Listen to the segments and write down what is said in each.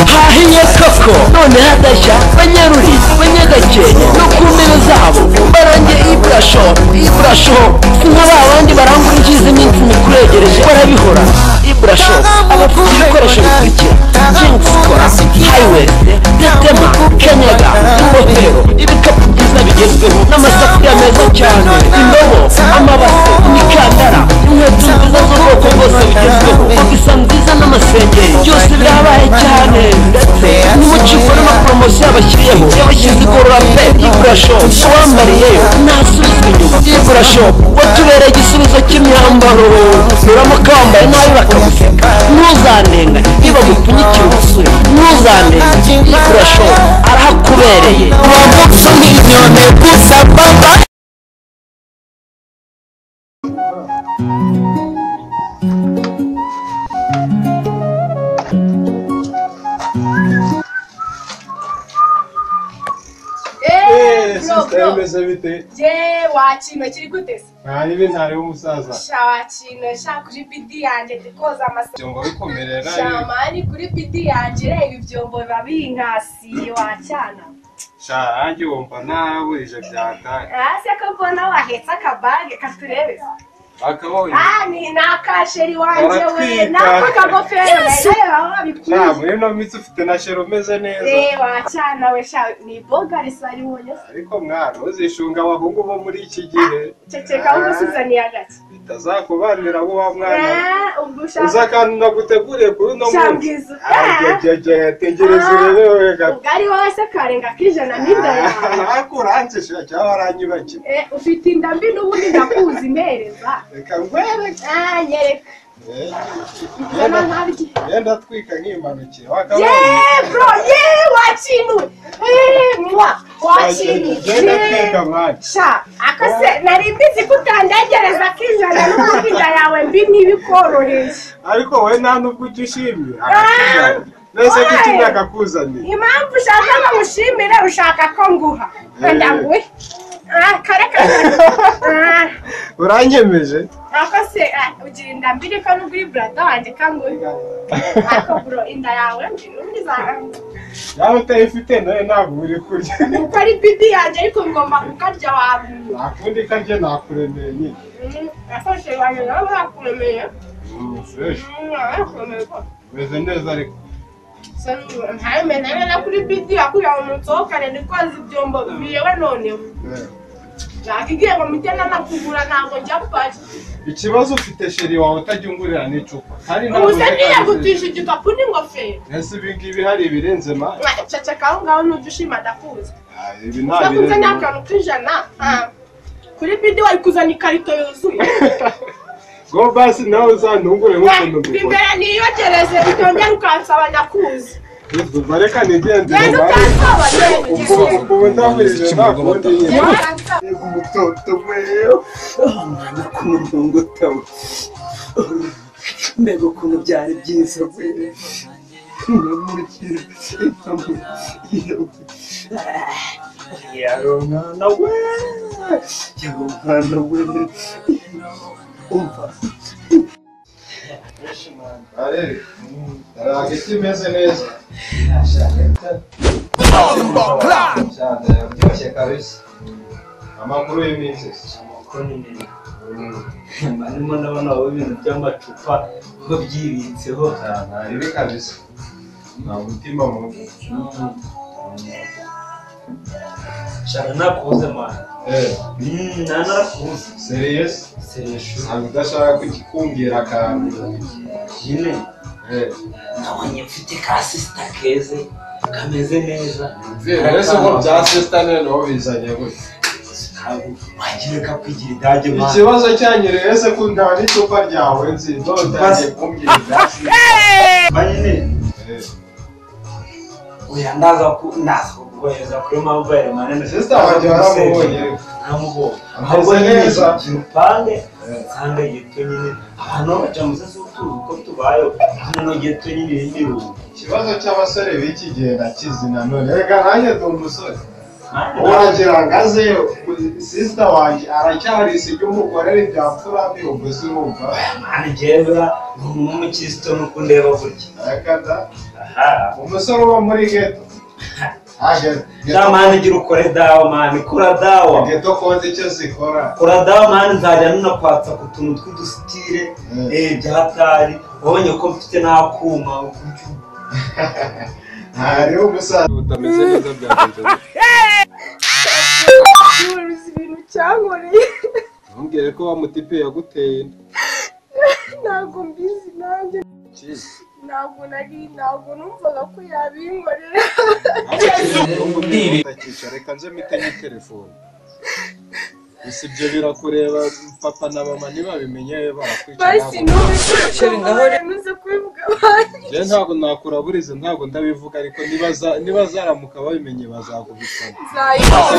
hahiye koko none hadashya banyaruri banyagakeye no ku ntebe zabo barange iburashop nk'aba bandi barangura injizi iminsi mikuru yegereje barabihora iburashop abafite ibikoresho bikurikira jinsi kora hayiwesite tetema kenyaga ingofero ibikapu byiza bigezweho n'amasafuriya meza cyane indobo amabase imikandara inkweto nziza z'ubwoko bwose bigezweho isa nziza n'amasengeri byose birabaye cyane ndetse n'umuciko n'amapromosiyo yabashyiriyeho yabashyize igorora pe iburashop uwambariyeyo ntasubizwa inyuma iburashop watubereye igisubizo cy'imyambaro uramuka wambaye nabi bakaguseka ntuzanenga niba gupfunyikira ubusure ntuzanenga iburashop arahakubereye wamutse nk'inyoni gusa baba Meze bite? Je wakino kiri gute se? Ibi ntari umusaza. Sha wakino sha kuri bidi yanje ndikoza amasaka. Byongo bikomerera. Shamani kuri bidi yanje reba ivyombo babinkasi wacyana. Sha anje wumva naburije byatanye. Se ko mbona wahetse akabage katurebe. Akabonye. Ni nakasheri wanje we nako kagofero nayo babikuye. Sha mwino mitsi ufite na shero meze neza. Wacyana we sha ni boga risari wonye. Ariko mwana uzishunga abahungu bo muri iki gihe. Ceceka ungusuzaniye agati. Bitazakubanira bo wa mwana. Ungusha. Uzakandi naguteguriye kuri no munsi. Shambizo. Tegereza rero wega. Ugari wose karenga kijana n'inda yawe. Akuranje sha cyawaranyibaki. Ufite inda mbi n'ubundi ndakuzi impereza. Reka ngwereke. Nyereka. Yenda twika nk'imanukire. Bro, wachinuwe. Wachinuwe. Yenda twika mwana. Sha, akase nari mbizi kutandegereza kijana n'ubundi inda yawe mbi n'ibikoroheje. Ariko we nta nubwo ucyishimiye. Nese kitumye akakuzaniye. Impamvu ushaka ngo mushimire ushaka ko nguha. Kanda nguhe. Kareka. Uranyemeje? Akase ugira inda mbiri ko n'uguri brother wanje kanguhe. Ako bro inda yawe mbi za. Yawe utayifite nawe ntabwo uri kurya. Uko ari bidi yanje ariko ngomba kukarya wawe. Nakundi karye nakuremeye nyine. Afashe wanjye nawe nakuremeye. Fresh. Meze neza ariko. Ntayo mena na kuri bidi akuya umutokane nikoze ibyombo biyewe none. Nagiye mu mitena nakugura ntabwo njya gupaki. Ikibazo ufite sheri wawe utajyungurira n'icupa. Hari ntabwo ugiye gutisha igikapu n'ingofero. Ese ibingibi hari ibirenze ma. Ceceka aho ngaho n'udushima ndakuza. Ibi nta birenze. Ndakuze n'akantu k'ijana. Kuri bidi wari kuzana ikarito yuzuye. Go basi nawe uzantungure nk'ukuntu mbikora. Imbere niyogereze bitongera ukansaba ndakuzi. Bareka nigendere. Yego kansaba yego. Ubu ndamurije nakundi nyine. Umutoto weyo. Mwana k'umurongo tawe. Mbega ukuntu byari byiza we. Ngamurikira. Yaro mwana we. Yaro mwana we. Umva. Arere. Aragiti meze neza. Byoroshye kabisa. Amakuru y'iminsi. Amakuru ni nini. Marimo ndabona wowe ibintu by'amacupa ngo byibitseho. Ibi kabisa. Nta mutima mubi. Shaka nakuze mwana. Nanakuze. Serious? Serious. Ntabwo udashaka kugikumbira akantu. Nyine. Nabonye mfite ka sister keze kameze neza. Ese uko bya sister noneho bizanye gute? Wagira ko kwigira idage mwana. Ikibazo cyanyereye ese ko nta n'icupa ryawe nzi ndotangiye kumbwira ibyasi. Banyine. Oya ndaza kugoheza kuri mobile mane. Sister wanjye waramubonye. Namubonye. Ameze neza. Kirupande. Sanga yitwe nyine. Abantu baca musasu tuzi uko tubayeho hano geto nyine irindi rungu. Ikibazo cy'abasore b'iki gihe nakizi nanone reka nanjye ndi umusore uragira ngo aze sister wanjye aracyari isi ry'umugore ryapfura ubwo se urumva mani njyewe nk'umukristo nuko ndeba gutya reka da umusore uba muri geto mani gira ukore dawa mani kora dawa geto konzi icyo zikora kora dawa mani nzajya nunakwatsa ku tuntu tw'udusitire byatari ubonye ko mfite n'akuma hariho umusaza utameze neza byagenze uzi ibintu cyankoreye ntumbwire ko wa mutipe yaguteye ntabwo mbizi nanjye ntabwo numvaga ko yabinkorera reka nze mitenye telefone gusa ibyo birakureba papa na mama ntibabimenye basi ntuze kubivuga je ntabwo nakuraburiza ntabwo ndabivuga ariko niba zaramuka babimenye bazagubitana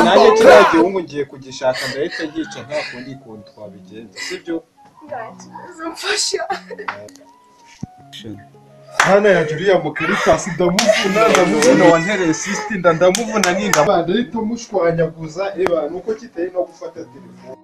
nanjye kiriya gihungu ngiye kugishaka ndahita nkica nta kundi kuntu twabigenza sibyo mfasha hano ya Julia Mukiritasi ndamuvuna wantereye sister ndamuvuna ninda ndahita mushwanyaguza eba nuko kiteye no gufata telefone